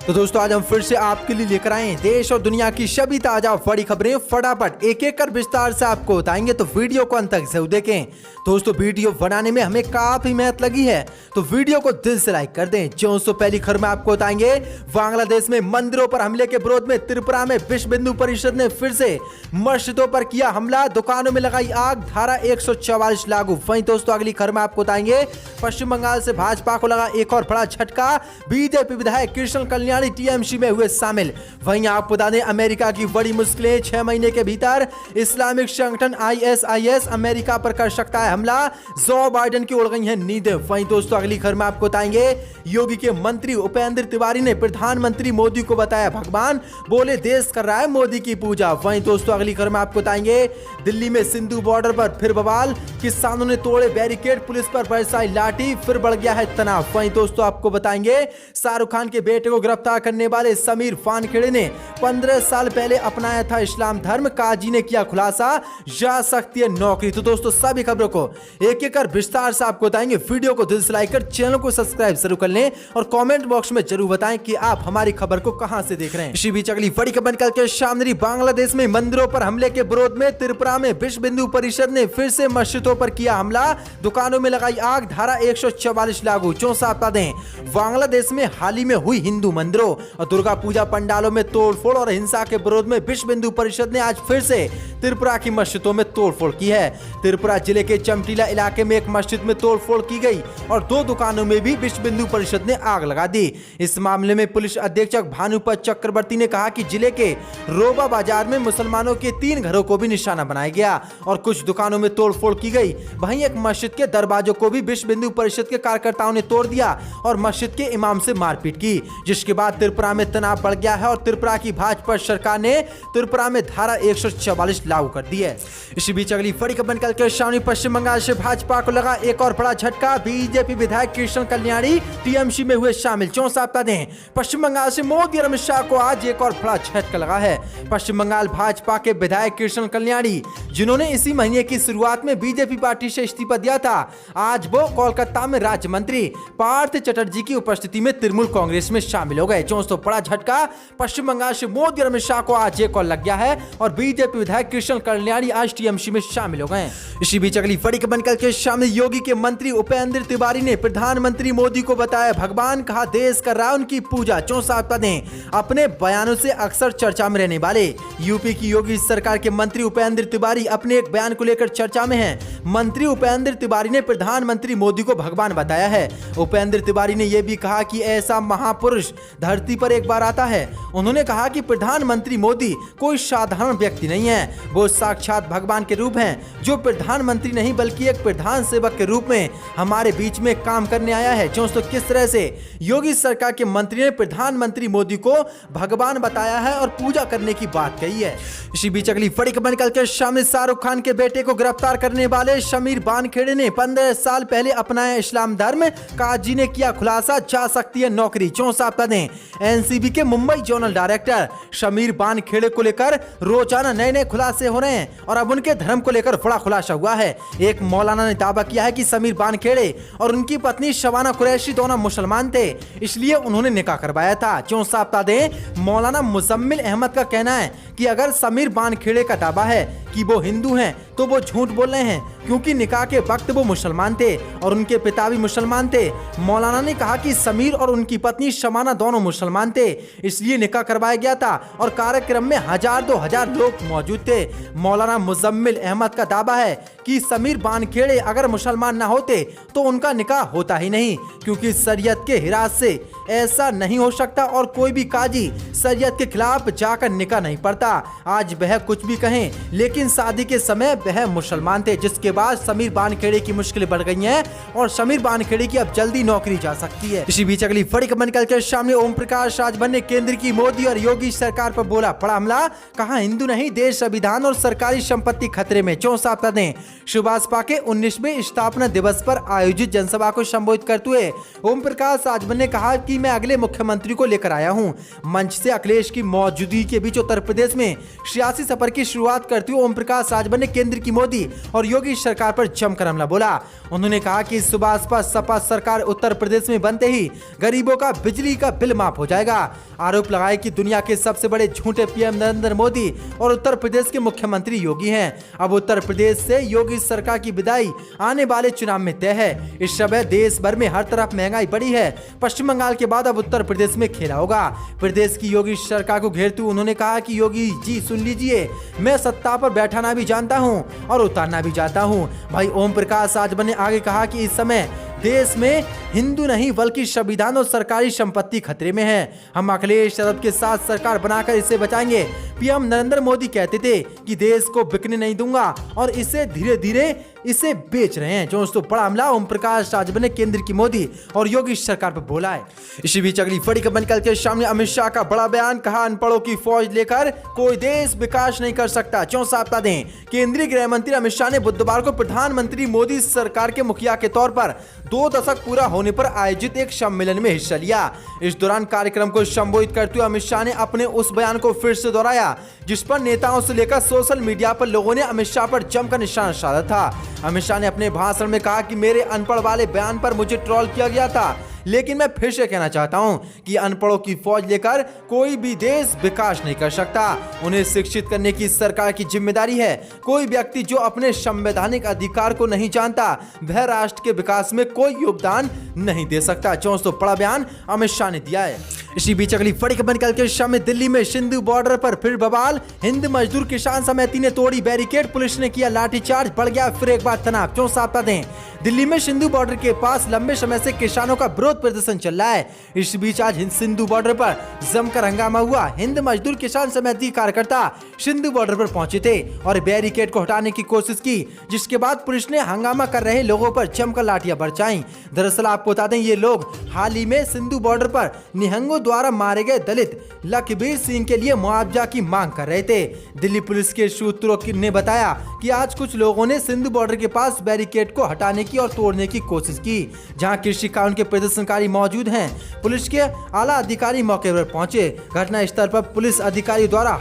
तो दोस्तों आज हम फिर से आपके लिए लेकर आए हैं देश और दुनिया की सभी ताजा बड़ी खबरें फटाफट एक एक कर विस्तार से आपको बताएंगे, तो वीडियो को अंत तक जरूर देखें। दोस्तों वीडियो बनाने में हमें काफी मेहनत लगी है, तो वीडियो को दिल से लाइक कर दें। दोस्तों पहली खबर में आपको बताएंगे बांग्लादेश में मंदिरों पर हमले के विरोध में त्रिपुरा में विश्व हिंदू परिषद ने फिर से मस्जिदों पर किया हमला, दुकानों में लगाई आग, धारा 144 लागू। वहीं दोस्तों अगली खबर में आपको बताएंगे पश्चिम बंगाल से भाजपा को लगा एक और बड़ा झटका, बीजेपी विधायक कृष्ण कल्याणी टीएमसी में हुए शामिल। वहीं आपको बता दें अमेरिका की बड़ी मुश्किलें, 6 महीने के भीतर इस्लामिक संगठन आईएसआईएस अमेरिका पर कर सकता है हमला, जो बाइडेन की उड़ गई है नींदें। वहीं दोस्तों अगली खबर में आपको बताएंगे योगी के मंत्री उपेंद्र तिवारी ने प्रधानमंत्री मोदी को बताया भगवान, बोले देश कर रहा है मोदी की पूजा। वहीं दोस्तों अगली खबर में आपको बताएंगे दिल्ली में सिंधु बॉर्डर पर फिर बवाल, किसानों ने तोड़े बैरिकेड, पुलिस पर बरसाई लाठी, फिर बढ़ गया है तनाव। वहीं दोस्तों आपको बताएंगे शाहरुख खान के बेटे को गिरफ्तार करने वाले समीर वानखेड़े ने 15 साल पहले अपनाया था इस्लाम धर्म, काजी ने किया खुलासा, जा सकती है नौकरी। तो दोस्तों सभी खबरों को एक एक कर विस्तार से आपको बताएंगे, वीडियो को दिल से लाइक कर चैनल को सब्सक्राइब जरूर कर लें और कमेंट बॉक्स में जरूर बताएं कि आप हमारी खबर को कहां से देख रहे हैं। इसी बीच अगली बड़ी खबर निकल के सामने, बांग्लादेश में मंदिरों पर हमले के विरोध में त्रिपुरा में विश्व हिंदू परिषद ने फिर से मस्जिदों पर किया हमला, दुकानों में लगाई आग, धारा 144 लागू। बता दें बांग्लादेश में हाल ही में हुई हिंदू मंदिरों और दुर्गा पूजा पंडालों में तोड़फोड़ और हिंसा के विरोध में विश्व हिंदू परिषद ने आज फिर से त्रिपुरा की मस्जिदों में तोड़फोड़ की है। त्रिपुरा जिले के चमटीला इलाके में एक मस्जिद में तोड़फोड़ की गई और 2 दुकानों में भी विश्व हिंदू परिषद ने आग लगा दी। इस मामले में पुलिस अधीक्षक भानुपत चक्रवर्ती ने कहा कि जिले के रोबा बाजार में मुसलमानों के 3 घरों को भी निशाना बनाया गया और कुछ दुकानों में तोड़फोड़ की गई। वहीं एक मस्जिद के दरवाजों को भी विश्व हिंदू परिषद के कार्यकर्ताओं ने तोड़ दिया और मस्जिद के इमाम से मारपीट की, जिसके बाद त्रिपुरा में तनाव बढ़ गया है और त्रिपुरा की भाजपा सरकार ने त्रिपुरा में धारा 144 लागू कर दी है। इसी बीच अगली बड़ी खबर निकल के सामने, पश्चिम बंगाल से भाजपा को लगा एक और बड़ा झटका, बीजेपी विधायक कृष्ण कल्याणी टीएमसी में हुए शामिल। बता दें पश्चिम बंगाल से मोदी और अमित शाह को आज एक और बड़ा झटका लगा है। पश्चिम बंगाल भाजपा के विधायक कृष्ण कल्याणी, जिन्होंने इसी महीने की शुरुआत में बीजेपी पार्टी से इस्तीफा दिया था, आज वो कोलकाता में राज्य मंत्री पार्थ चटर्जी की उपस्थिति में तृणमूल कांग्रेस में शामिल हो गए। दोस्तों बड़ा झटका, पश्चिम बंगाल से मोदी और अमित शाह को आज एक और लग गया है और बीजेपी विधायक कृष्ण कल्याणी आज टीएमसी में शामिल हो गए। इसी बीच अगली बड़ी खबर निकल के सामने, योगी के मंत्री उपेंद्र तिवारी ने प्रधानमंत्री मोदी को बताया भगवान, कहा देश कर रहा है उनकी पूजा। बता दें अपने बयानों से अक्सर चर्चा में रहने वाले यूपी की योगी सरकार के मंत्री उपेंद्र तिवारी अपने एक बयान को लेकर चर्चा में हैं। मंत्री उपेंद्र तिवारी ने प्रधानमंत्री मोदी को भगवान बताया है। उपेंद्र तिवारी ने यह भी कहा कि ऐसा महापुरुष धरती पर एक बार आता है। उन्होंने कहा कि प्रधानमंत्री मोदी कोई साधारण व्यक्ति नहीं है, वो साक्षात भगवान के रूप हैं, जो प्रधानमंत्री नहीं बल्कि एक प्रधान सेवक के रूप में हमारे बीच में काम करने आया है। दोस्तों किस तरह से योगी सरकार के मंत्री ने प्रधानमंत्री मोदी को भगवान बताया है और पूजा करने की बात कही है। इसी बीच अगली बड़ी खबर निकल के सामने, शाहरुख खान के बेटे को गिरफ्तार करने वाले समीर वानखेड़े ने 15 साल पहले अपनाया इस्लाम धर्म, काजी ने किया खुलासा, जा सकती है नौकरी। बता दें एनसीबी के मुंबई जोनल डायरेक्टर समीर वानखेड़े को लेकर रोजाना नए खुलासे हो रहे हैं और अब उनके धर्म को लेकर बड़ा खुलासा हुआ है। एक मौलाना ने दावा किया है कि समीर वानखेड़े और उनकी पत्नी शबाना कुरैशी दोनों मुसलमान थे, इसलिए उन्होंने निकाह करवाया था। बता दें मौलाना मुजम्मिल अहमद का कहना है कि अगर समीर वानखेड़े का दावा है कि वो हिंदू हैं तो वो झूठ बोल रहे हैं, क्योंकि निकाह के वक्त वो मुसलमान थे और उनके पिता भी मुसलमान थे। मौलाना ने कहा कि समीर और उनकी पत्नी शबाना दोनों मुसलमान थे, इसलिए निकाह करवाया गया था और कार्यक्रम में 1000-2000 लोग मौजूद थे। मौलाना मुजम्मिल अहमद का दावा है कि समीर वानखेड़े अगर मुसलमान ना होते तो उनका निकाह होता ही नहीं, क्योंकि शरीयत के हिरास से ऐसा नहीं हो सकता और कोई भी काजी शरीयत के खिलाफ जाकर निकाह नहीं पढ़ता। आज वह कुछ भी कहें, लेकिन शादी के समय वह मुसलमान थे, जिसके बाद समीर वानखेड़े की मुश्किलें बढ़ गई हैं और समीर वानखेड़े की अब जल्दी नौकरी जा सकती है। इसी बीच अगली बड़ी खबर निकल के सामने, ओम प्रकाश राजभर ने केंद्र की मोदी और योगी सरकार पर बोला बड़ा हमला, कहा हिंदू नहीं देश, संविधान और सरकारी संपत्ति खतरे में। बता दें सुभाषपा के 19वें स्थापना दिवस पर आयोजित जनसभा को संबोधित करते हुए ओम प्रकाश राजभर ने कहा कि मैं अगले मुख्यमंत्री को लेकर आया हूं। मंच से अखिलेश की मौजूदगी के बीच उत्तर प्रदेश में सियासी सफर की शुरुआत करते हुए ओम प्रकाश राजभर ने केंद्र की मोदी और योगी सरकार पर जमकर हमला बोला। उन्होंने कहा कि सुबह सपा सरकार उत्तर प्रदेश में बनते ही गरीबों का बिजली का बिल माफ हो जाएगा। आरोप लगाए कि दुनिया के सबसे बड़े झूठे पीएम नरेंद्र मोदी और उत्तर प्रदेश के मुख्यमंत्री योगी हैं। अब उत्तर प्रदेश से योगी सरकार की विदाई आने वाले चुनाव में तय है। इस समय देश भर में हर तरफ महंगाई बढ़ी है। पश्चिम बंगाल के बाद अब उत्तर प्रदेश में खेला होगा। प्रदेश की योगी सरकार को घेरते हुए उन्होंने कहा कि योगी जी सुन लीजिए, मैं सत्ता पर बैठाना भी जानता हूं और उतारना भी जानता हूं। भाई ओम प्रकाश राजभर ने आगे कहा कि इस समय देश में हिंदू नहीं बल्कि संविधान और सरकारी संपत्ति खतरे में है। हम अखिलेश यादव के साथ सरकार बनाकर इसे बचाएंगे। पीएम नरेंद्र मोदी कहते थे कि देश को बिकने नहीं दूंगा और इसे धीरे धीरे इसे बेच रहे हैं। दोस्तों बड़ा हमला ओम प्रकाश राजभर ने केंद्र की मोदी और योगी सरकार पर बोला है। इसी बीच अगली बड़ी खबर निकल के सामने अमित शाह का बड़ा बयान, कहा अनपढ़ों की फौज लेकर कोई देश विकास नहीं कर सकता। चौंसा आपदा दें। केंद्रीय गृह मंत्री अमित शाह ने बुधवार को प्रधानमंत्री मोदी सरकार के मुखिया के तौर पर 2 दशक पूरा होने पर आयोजित एक सम्मेलन में हिस्सा लिया। इस दौरान कार्यक्रम को संबोधित करते हुए अमित शाह ने अपने उस बयान को फिर से दोहराया जिस पर नेताओं से लेकर सोशल मीडिया पर लोगों ने अमित शाह पर जमकर निशाना साधा था। अमित शाह ने अपने भाषण में कहा कि मेरे अनपढ़ वाले बयान पर मुझे ट्रोल किया गया था, लेकिन मैं फिर से कहना चाहता हूं कि अनपढ़ों की फौज लेकर कोई भी देश विकास नहीं कर सकता। उन्हें शिक्षित करने की सरकार की जिम्मेदारी है। कोई व्यक्ति जो अपने संवैधानिक अधिकार को नहीं जानता वह राष्ट्र के विकास में कोई योगदान नहीं दे सकता। दोस्तों बड़ा बयान अमित शाह ने दिया है। इसी बीच अगली बड़ी खबर निकल के शाम दिल्ली में सिंधु बॉर्डर पर फिर बवाल। हिंद मजदूर किसान समिति ने तोड़ी बैरिकेड, पुलिस ने किया लाठीचार्ज, बढ़ गया फिर एक बार तनाव। चौंसा आपदा दें। दिल्ली में सिंधु बॉर्डर के पास लंबे समय से किसानों का विरोध प्रदर्शन चल रहा है। इस बीच आज सिंधु बॉर्डर पर जमकर हंगामा हुआ। हिंद मजदूर किसान समिति कार्यकर्ता सिंधु बॉर्डर पर पहुंचे थे और बैरिकेड को हटाने की कोशिश की, जिसके बाद पुलिस ने हंगामा कर रहे लोगों पर जमकर लाठियां बरसाईं। दरअसल आपको बता दें ये लोग हाल ही में सिंधु बॉर्डर पर निहंगों द्वारा मारे गए दलित लखबीर सिंह के लिए मुआवजा की मांग कर रहे थे। दिल्ली पुलिस के सूत्रों ने बताया कि आज कुछ लोगों ने सिंधु बॉर्डर के पास बैरिकेड को हटाने की और तोड़ने की कोशिश की, जहां कृषि कानून के प्रदर्शनकारी मौजूद हैं। पुलिस के आला अधिकारी मौके पर पहुंचे। घटना स्थल पर पुलिस अधिकारी द्वारा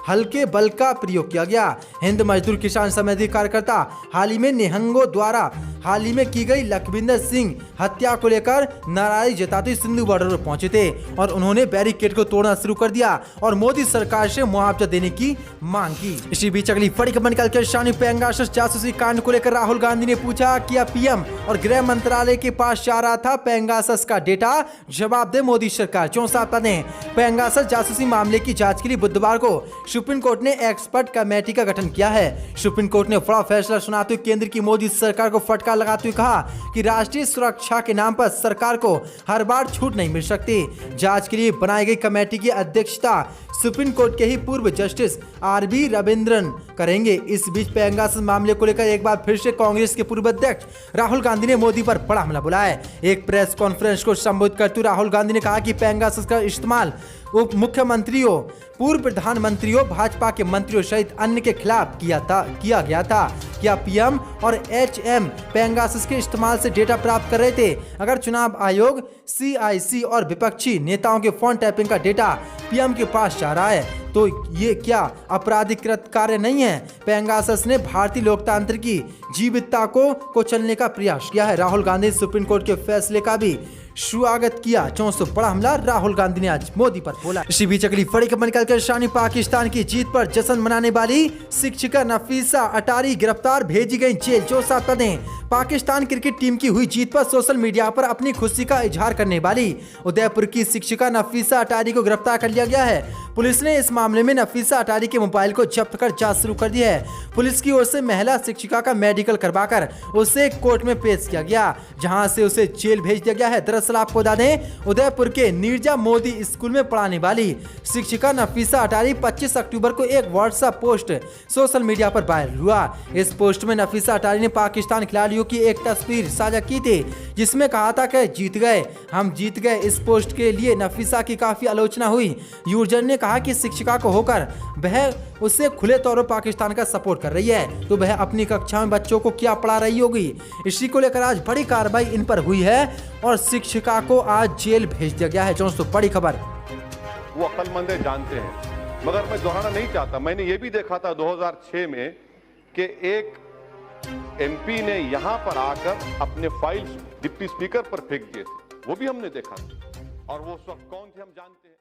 हल्के बल का प्रयोग किया गया। हिंद मजदूर किसान समिति कार्यकर्ता हाल ही में निहंगों द्वारा हाल ही में की गई लखविंदर सिंह हत्या को लेकर नाराजगी जताते सिंधु बॉर्डर पर पहुंचे थे और उन्होंने बैरिकेड को तोड़ना शुरू कर दिया और मोदी सरकार से मुआवजा देने की मांग की। इसी बीच अगली बड़ी खबर निकल कर शानी पेंगासस जासूसी कांड को लेकर राहुल गांधी ने पूछा कि पीएम और गृह मंत्रालय के पास जा रहा था पेंगासस का डेटा, जवाब दे मोदी सरकार। चौंसा आपदा दें। पेंगासस जासूसी मामले की जांच के लिए बुधवार को सुप्रीम कोर्ट ने एक्सपर्ट कमेटी का गठन किया है। सुप्रीम कोर्ट ने बड़ा फैसला सुनाते हुए केंद्र की मोदी सरकार को फटकार लगाते हुए कहा कि राष्ट्रीय सुरक्षा के नाम पर सरकार को हर बार छूट नहीं मिल सकती। जांच के लिए बनाई गई कमेटी की अध्यक्षता सुप्रीम कोर्ट के ही पूर्व जस्टिस आर.बी. रविंद्रन करेंगे। इस बीच पेंगासस मामले को लेकर एक बार फिर से कांग्रेस के पूर्व अध्यक्ष राहुल गांधी ने मोदी पर बड़ा हमला बोला है। एक प्रेस कॉन्फ्रेंस को संबोधित करते हुए राहुल गांधी ने कहा कि पेंगासस का इस्तेमाल उप मुख्यमंत्रियों, पूर्व प्रधानमंत्रियों, भाजपा के मंत्रियों सहित अन्य के खिलाफ किया गया था। क्या पीएम और एचएम पेंगासस के इस्तेमाल से डेटा प्राप्त कर रहे थे? अगर चुनाव आयोग, सीआईसी और विपक्षी नेताओं के फोन टैपिंग का डेटा पीएम के पास जा रहा है तो ये क्या अपराधिकृत कार्य नहीं है? पेंगासस ने भारतीय लोकतंत्र की जीवितता को चलने का प्रयास किया है। राहुल गांधी ने सुप्रीम कोर्ट के फैसले का भी स्वागत किया। 400 बड़ा हमला राहुल गांधी ने आज मोदी पर बोला। इसी बीच अगली बड़ी खबर निकल कर शानी पाकिस्तान की जीत पर जश्न मनाने वाली शिक्षिका नफीसा अटारी गिरफ्तार, भेजी गई जेल। जो साथ दें। पाकिस्तान क्रिकेट टीम की हुई जीत पर सोशल मीडिया पर अपनी खुशी का इजहार करने वाली उदयपुर की शिक्षिका नफीसा अटारी को गिरफ्तार कर लिया गया है। पुलिस ने इस मामले में नफीसा अटारी के मोबाइल को जब्त कर जांच शुरू कर दी है। पुलिस की ओर से महिला शिक्षिका का मेडिकल करवाकर उसे कोर्ट में पेश किया गया, जहां से उसे जेल भेज दिया गया है। दरअसल आपको बता दें, उदयपुर के नीरजा मोदी स्कूल में पढ़ाने वाली शिक्षिका नफीसा अटारी 25 अक्टूबर को एक व्हाट्सएप पोस्ट सोशल मीडिया पर वायरल हुआ। इस पोस्ट में नफीसा अटारी ने पाकिस्तान खिलाड़ियों की एक तस्वीर साझा की थी, जिसमें कहा था कि जीत गए, हम जीत गए। इस पोस्ट के लिए नफीसा की काफी आलोचना हुई। यूजर ने कहा कि शिक्षिका को होकर वह उससे खुले तौर पर पाकिस्तान का सपोर्ट कर रही है, तो वह अपनी कक्षा में बच्चों को क्या पढ़ा रही होगी। इसी को लेकर आज बड़ी कार्रवाई इन पर हुई है और शिक्षिका को आज जेल भेज दिया गया है। दोस्तों बड़ी खबर, वो अक्लमंद है, जानते हैं, मगर मैं दोहराना नहीं चाहता। मैंने ये भी देखा था 2006 में कि एक एमपी ने यहां पर आकर अपने फाइल्स डिप्टी स्पीकर पर फेंक दिए थे, वो भी हमने देखा था। और वो सब कौन थे हम जानते हैं।